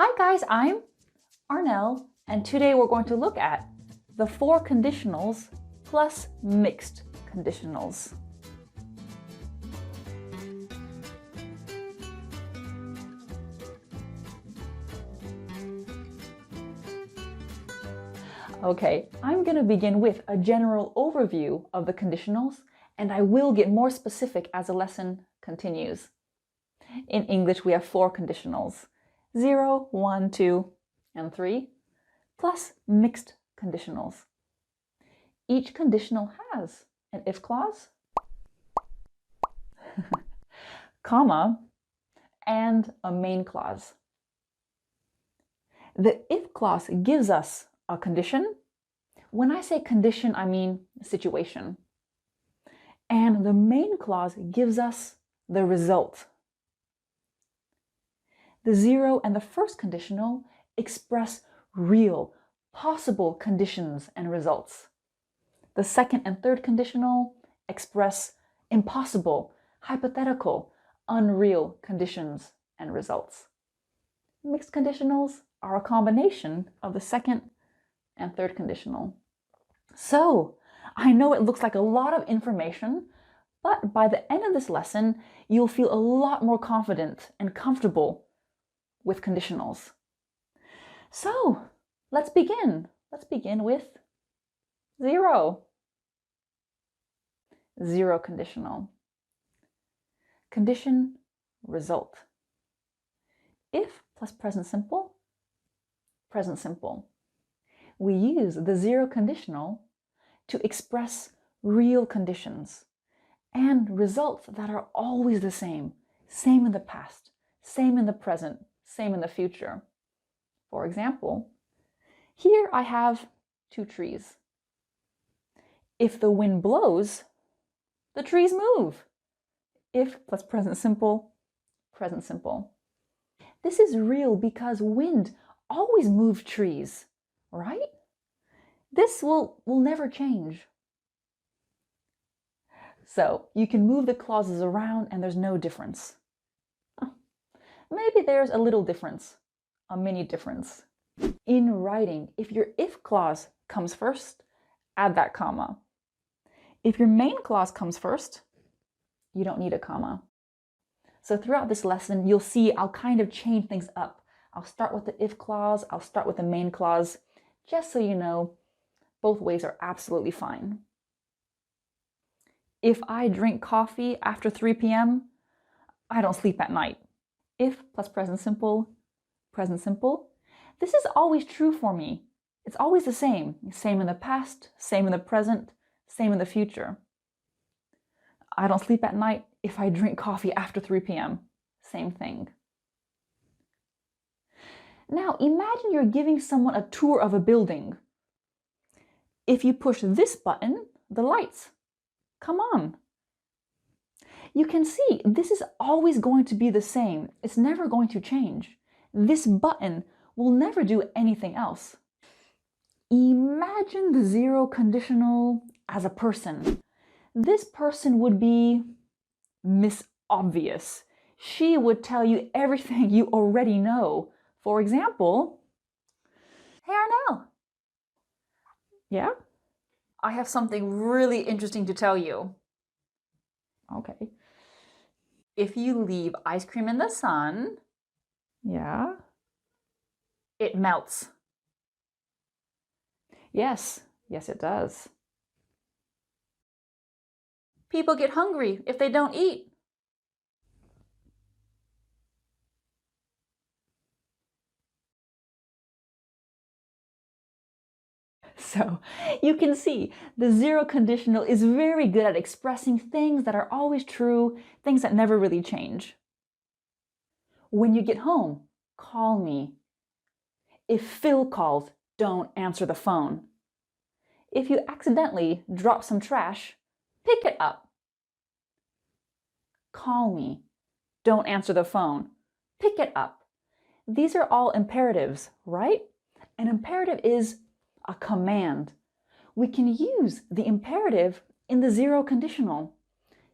Hi guys, I'm Arnel, and today we're going to look at the four conditionals plus mixed conditionals. Okay, I'm going to begin with a general overview of the conditionals, and I will get more specific as the lesson continues. In English, we have four conditionals: 0, 1, 2, and 3, plus mixed conditionals. Each conditional has an if clause, comma, and a main clause. The if clause gives us a condition. When I say condition, I mean situation. And the main clause gives us the result. The 0 and the first conditional express real, possible conditions and results. The second and third conditional express impossible, hypothetical, unreal conditions and results. Mixed conditionals are a combination of the second and third conditional. So, I know it looks like a lot of information, but by the end of this lesson, you'll feel a lot more confident and comfortable with conditionals. So, let's begin. Let's begin with 0. 0 conditional. Condition, result. If plus present simple, present simple. We use the 0 conditional to express real conditions and results that are always the same. Same in the past, same in the present, same in the future. For example, here I have 2 trees. If the wind blows, the trees move. If plus present simple, present simple. This is real because wind always moves trees, right? This will never change. So you can move the clauses around and there's no difference. Maybe there's a little difference, a mini difference. In writing, if your if clause comes first, add that comma. If your main clause comes first, you don't need a comma. So throughout this lesson, you'll see I'll kind of change things up. I'll start with the if clause, I'll start with the main clause, just so you know, both ways are absolutely fine. If I drink coffee after 3 p.m., I don't sleep at night. If plus present simple, present simple. This is always true for me. It's always the same. Same in the past, same in the present, same in the future. I don't sleep at night if I drink coffee after 3 p.m. Same thing. Now imagine you're giving someone a tour of a building. If you push this button, the lights come on. You can see this is always going to be the same. It's never going to change. This button will never do anything else. Imagine the 0 conditional as a person. This person would be Miss Obvious. She would tell you everything you already know. For example, hey Arnel. Yeah? I have something really interesting to tell you. Okay. If you leave ice cream in the sun, yeah, it melts. Yes, yes it does. People get hungry if they don't eat. So you can see the 0 conditional is very good at expressing things that are always true, things that never really change. When you get home, call me. If Phil calls, don't answer the phone. If you accidentally drop some trash, pick it up. Call me. Don't answer the phone. Pick it up. These are all imperatives, right? An imperative is a command. We can use the imperative in the 0 conditional.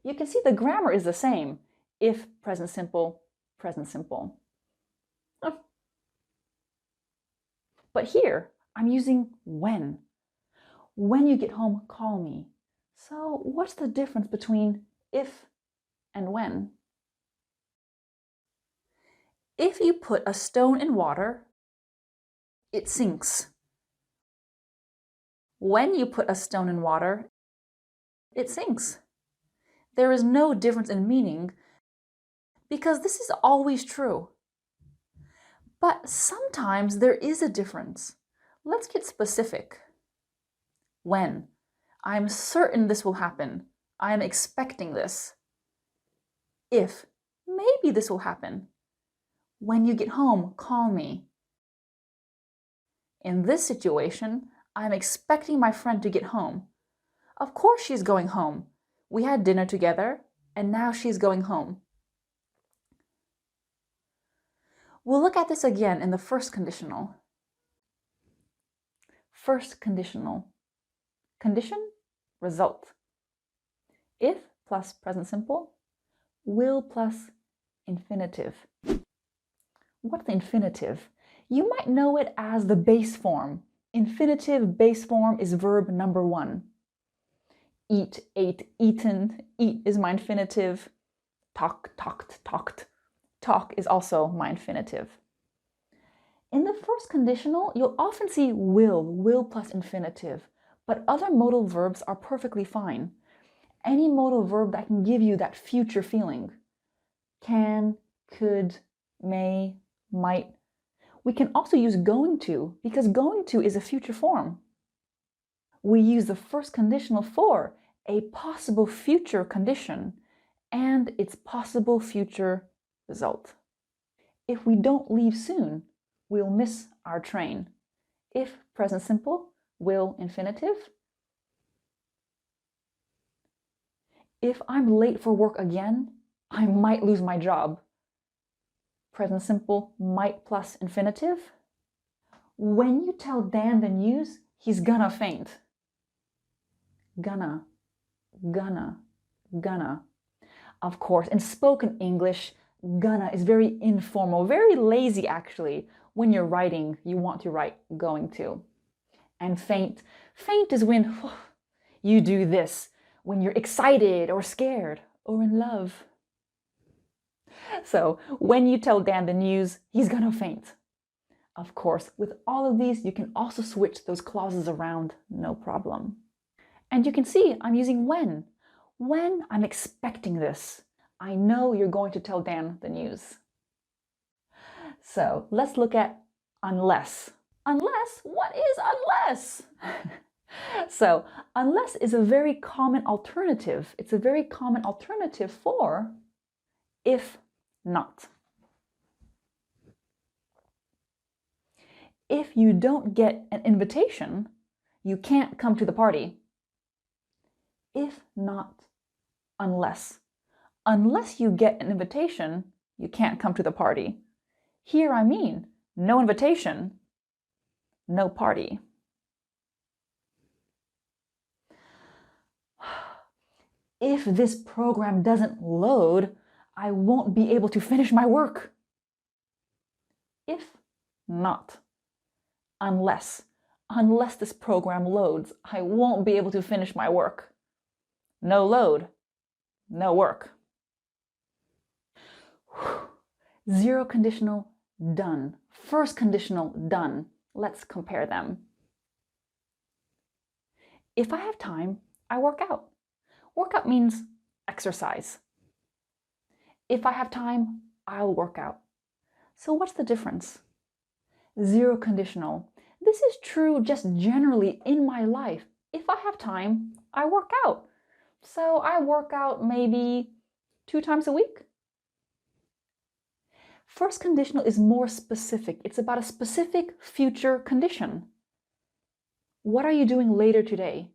You can see the grammar is the same. If present simple, present simple. But here, I'm using when. When you get home, call me. So what's the difference between if and when? If you put a stone in water, it sinks. When you put a stone in water, it sinks. There is no difference in meaning because this is always true. But sometimes there is a difference. Let's get specific. When? I'm certain this will happen. I am expecting this. If? Maybe this will happen. When you get home, call me. In this situation, I'm expecting my friend to get home. Of course she's going home. We had dinner together, and now she's going home. We'll look at this again in the first conditional. First conditional. Condition, result. If plus present simple, will plus infinitive. What's the infinitive? You might know it as the base form. Infinitive base form is verb number 1. Eat, ate, eaten. Eat is my infinitive. Talk, talked, talked. Talk is also my infinitive. In the first conditional, you'll often see will plus infinitive, but other modal verbs are perfectly fine. Any modal verb that can give you that future feeling. Can, could, may, might. We can also use going to, because going to is a future form. We use the first conditional for a possible future condition and its possible future result. If we don't leave soon, we'll miss our train. If present simple, will infinitive. If I'm late for work again, I might lose my job. Present simple, might plus infinitive. When you tell Dan the news, he's gonna faint. Gonna, gonna, gonna. Of course, in spoken English, gonna is very informal, very lazy actually. When you're writing, you want to write going to. And faint is when you do this, when you're excited or scared or in love. So when you tell Dan the news, he's gonna faint. Of course, with all of these, you can also switch those clauses around, no problem. And you can see I'm using when. When I'm expecting this. I know you're going to tell Dan the news. So let's look at unless. Unless? What is unless? So unless is a very common alternative. It's a very common alternative for if not. If you don't get an invitation, you can't come to the party. If not, unless. Unless you get an invitation, you can't come to the party. Here I mean, no invitation, no party. If this program doesn't load, I won't be able to finish my work. If not, unless. Unless this program loads, I won't be able to finish my work. No load, no work. Zero conditional, done. First conditional, done. Let's compare them. If I have time, I work out. Workout means exercise. If I have time, I'll work out. So what's the difference? Zero conditional. This is true just generally in my life. If I have time, I work out. So I work out maybe 2 times a week. First conditional is more specific. It's about a specific future condition. What are you doing later today?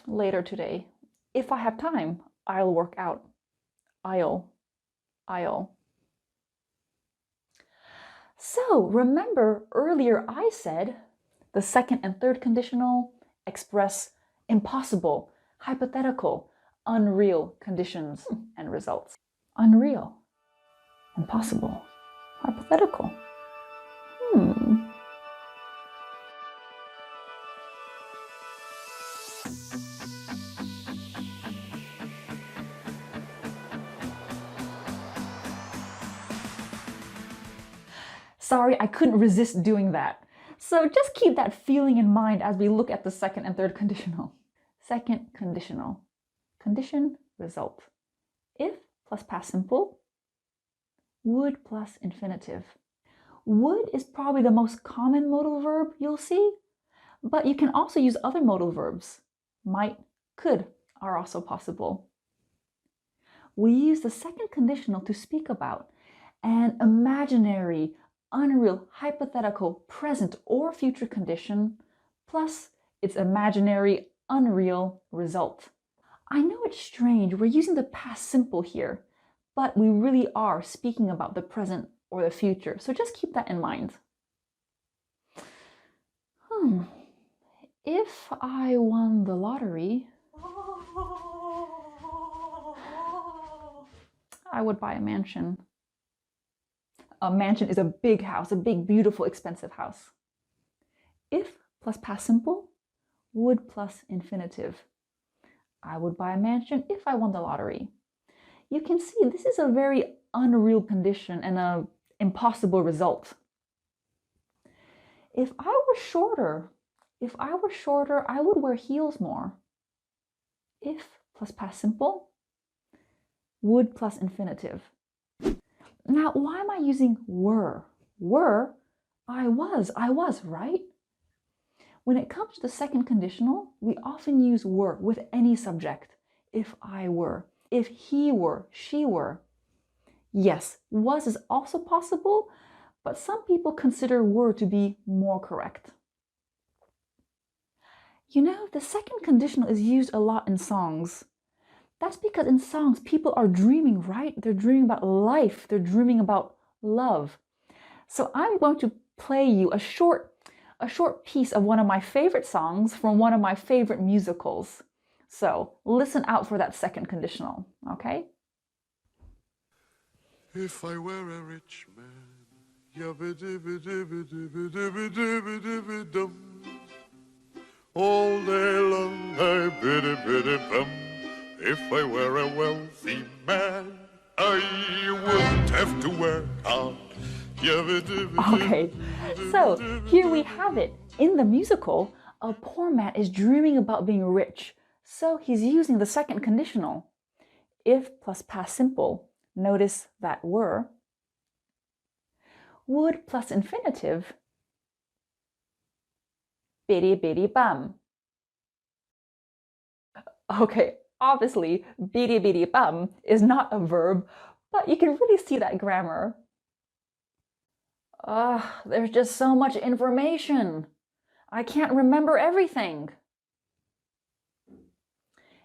Later today. If I have time, I'll work out. I'll. So remember earlier I said the second and third conditional express impossible, hypothetical, unreal conditions and results. Unreal, impossible, hypothetical. Sorry, I couldn't resist doing that. So just keep that feeling in mind as we look at the second and third conditional. Second conditional. Condition, result. If plus past simple. Would plus infinitive. Would is probably the most common modal verb you'll see, but you can also use other modal verbs. Might, could are also possible. We use the second conditional to speak about an imaginary, unreal, hypothetical, present or future condition, plus its imaginary, unreal result. I know it's strange, we're using the past simple here, but we really are speaking about the present or the future, so just keep that in mind. If I won the lottery, I would buy a mansion. A mansion is a big house, a big, beautiful, expensive house. If plus past simple, would plus infinitive. I would buy a mansion if I won the lottery. You can see this is a very unreal condition and an impossible result. If I were shorter, I would wear heels more. If plus past simple, would plus infinitive. Now, why am I using were? Were, I was, right? When it comes to the second conditional, we often use were with any subject. If I were, if he were, she were. Yes, was is also possible, but some people consider were to be more correct. You know, the second conditional is used a lot in songs. That's because in songs, people are dreaming, right? They're dreaming about life. They're dreaming about love. So I'm going to play you a short piece of one of my favorite songs from one of my favorite musicals. So listen out for that second conditional, okay? If I were a rich man, all day long I biddy-biddy-bum. If I were a wealthy man, I wouldn't have to work hard. Okay, so here we have it. In the musical, a poor man is dreaming about being rich, so he's using the second conditional. If plus past simple, notice that were. Would plus infinitive, biddy biddy bum. Okay, obviously, biddy biddy bum is not a verb, but you can really see that grammar. There's just so much information. I can't remember everything.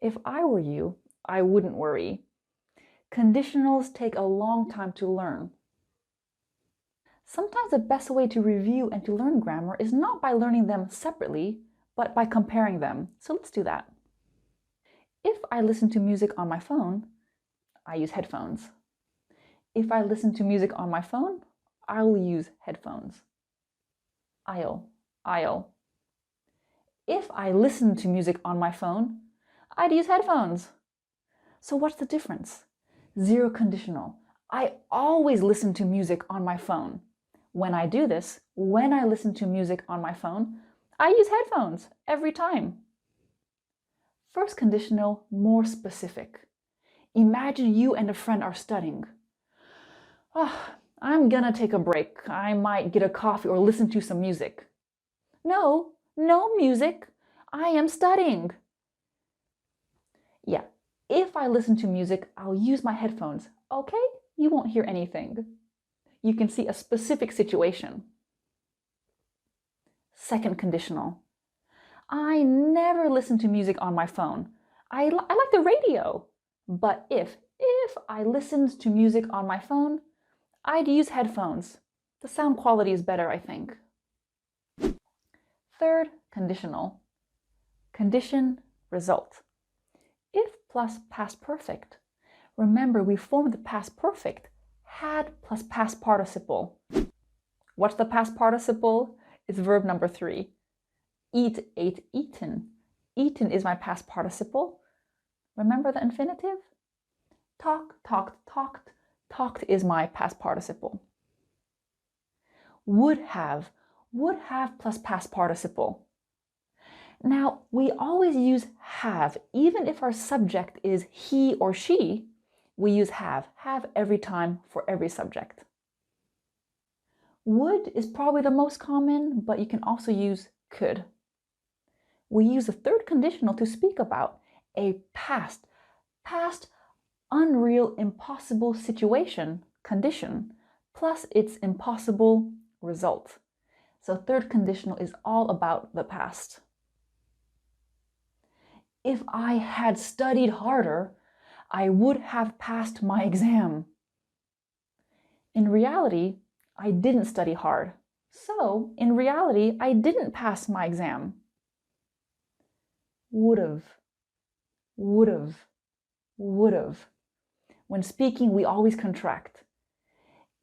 If I were you, I wouldn't worry. Conditionals take a long time to learn. Sometimes the best way to review and to learn grammar is not by learning them separately, but by comparing them. So let's do that. If I listen to music on my phone, I use headphones. If I listen to music on my phone, I'll use headphones. I'll. If I listen to music on my phone, I'd use headphones. So what's the difference? Zero conditional. I always listen to music on my phone. When I do this, when I listen to music on my phone, I use headphones every time. First conditional, more specific. Imagine you and a friend are studying. I'm gonna take a break. I might get a coffee or listen to some music. No music. I am studying. Yeah, if I listen to music, I'll use my headphones. Okay? You won't hear anything. You can see a specific situation. Second conditional. I never listen to music on my phone. I like the radio. But if I listened to music on my phone, I'd use headphones. The sound quality is better, I think. Third conditional. Condition, result. If plus past perfect. Remember, we formed the past perfect. Had plus past participle. What's the past participle? It's verb number 3. Eat, ate, eaten. Eaten is my past participle. Remember the infinitive? Talk, talked, talked. Talked is my past participle. would have plus past participle. Now, we always use have, even if our subject is he or she, we use have every time for every subject. Would is probably the most common, but you can also use could. We use the third conditional to speak about a past, unreal, impossible situation, condition, plus its impossible result. So third conditional is all about the past. If I had studied harder, I would have passed my exam. In reality, I didn't study hard. So, in reality, I didn't pass my exam. Would've. When speaking, we always contract.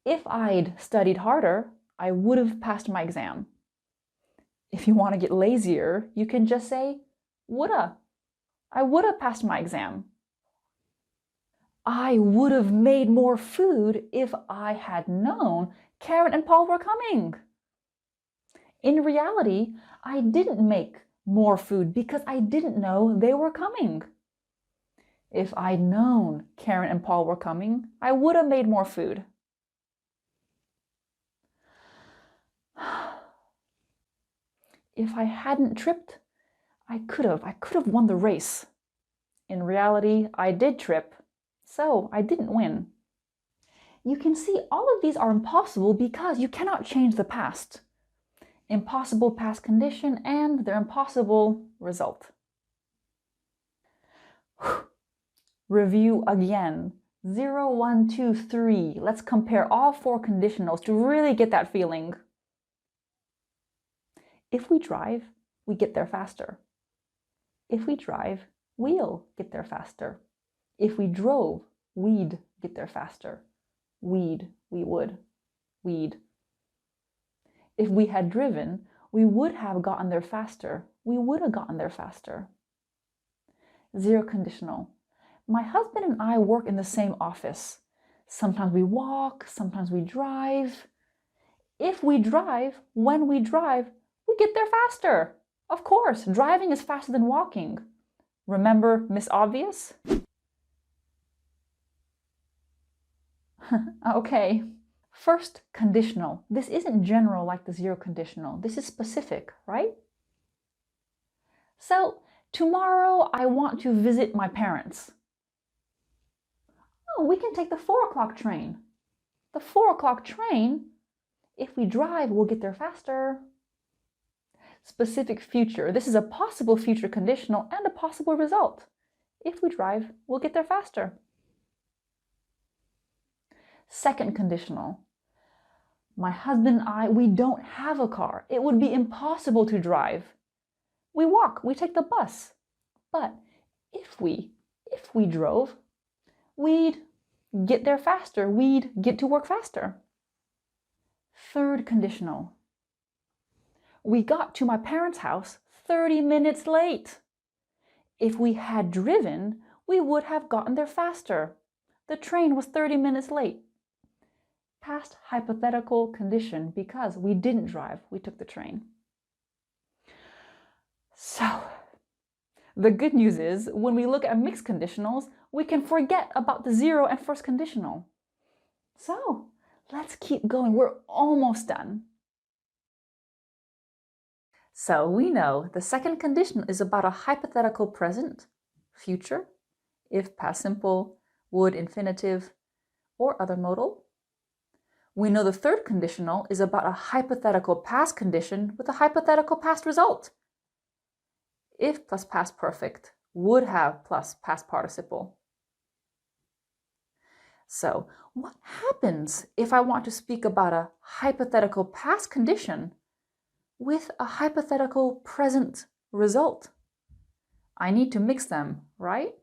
If I'd studied harder, I would have passed my exam. If you want to get lazier, you can just say woulda. I would have passed my exam. I would have made more food if I had known Karen and Paul were coming. In reality, I didn't make more food because I didn't know they were coming. If I'd known Karen and Paul were coming, I would have made more food. If I hadn't tripped, I could have won the race. In reality, I did trip, so I didn't win. You can see all of these are impossible because you cannot change the past. Impossible past condition and their impossible result. Review again. 0, 1, 2, 3. Let's compare all 4 conditionals to really get that feeling. If we drive, we get there faster. If we drive, we'll get there faster. If we drove, we'd get there faster. We would. We'd. If we had driven, we would have gotten there faster. We would have gotten there faster. 0 conditional. My husband and I work in the same office. Sometimes we walk, sometimes we drive. If we drive, when we drive, we get there faster. Of course, driving is faster than walking. Remember Miss Obvious? Okay. First conditional. This isn't general like the 0 conditional. This is specific, right? So, tomorrow I want to visit my parents. Oh, we can take the 4 o'clock train. The 4 o'clock train, if we drive, we'll get there faster. Specific future. This is a possible future conditional and a possible result. If we drive, we'll get there faster. Second conditional. My husband and I, we don't have a car. It would be impossible to drive. We walk, we take the bus. But if we drove, we'd get there faster. We'd get to work faster. Third conditional. We got to my parents' house 30 minutes late. If we had driven, we would have gotten there faster. The train was 30 minutes late. Past hypothetical condition because we didn't drive, we took the train. So, the good news is when we look at mixed conditionals, we can forget about the 0 and first conditional. So, let's keep going. We're almost done. So we know the second conditional is about a hypothetical present, future, if past simple, would infinitive, or other modal. We know the third conditional is about a hypothetical past condition with a hypothetical past result. If plus past perfect, would have plus past participle. So, what happens if I want to speak about a hypothetical past condition with a hypothetical present result? I need to mix them, right?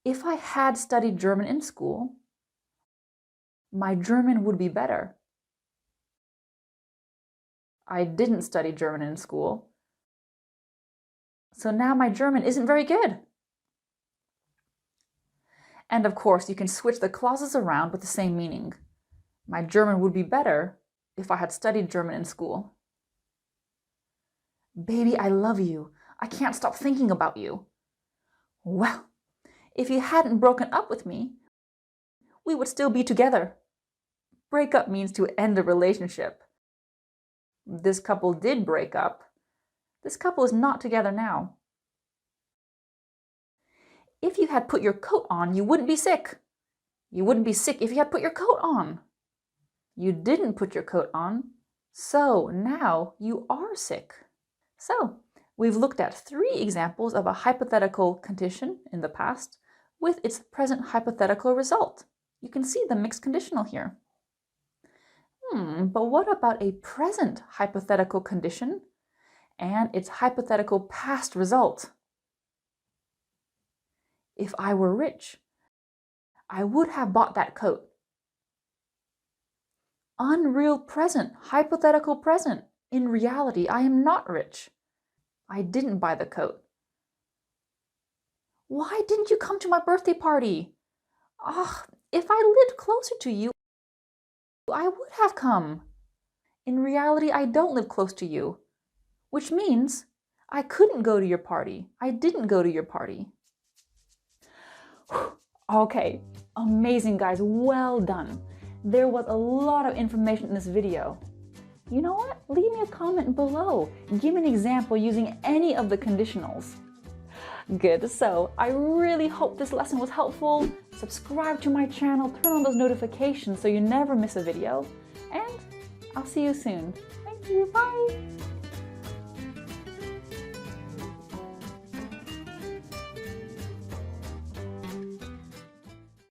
If I had studied German in school, my German would be better. I didn't study German in school, so now my German isn't very good. And of course, you can switch the clauses around with the same meaning. My German would be better if I had studied German in school. Baby, I love you. I can't stop thinking about you. Well, if you hadn't broken up with me, we would still be together. Break up means to end a relationship. This couple did break up. This couple is not together now. If you had put your coat on, you wouldn't be sick. You wouldn't be sick if you had put your coat on. You didn't put your coat on, so now you are sick. So, we've looked at 3 examples of a hypothetical condition in the past with its present hypothetical result. You can see the mixed conditional here. But what about a present hypothetical condition and its hypothetical past result? If I were rich, I would have bought that coat. Unreal present, hypothetical present. In reality, I am not rich. I didn't buy the coat. Why didn't you come to my birthday party? If I lived closer to you, I would have come. In reality, I don't live close to you, which means I couldn't go to your party. I didn't go to your party. Okay, amazing guys, well done. There was a lot of information in this video. You know what? Leave me a comment below. Give me an example using any of the conditionals. Good, so I really hope this lesson was helpful. Subscribe to my channel, turn on those notifications so you never miss a video. And I'll see you soon. Thank you, bye!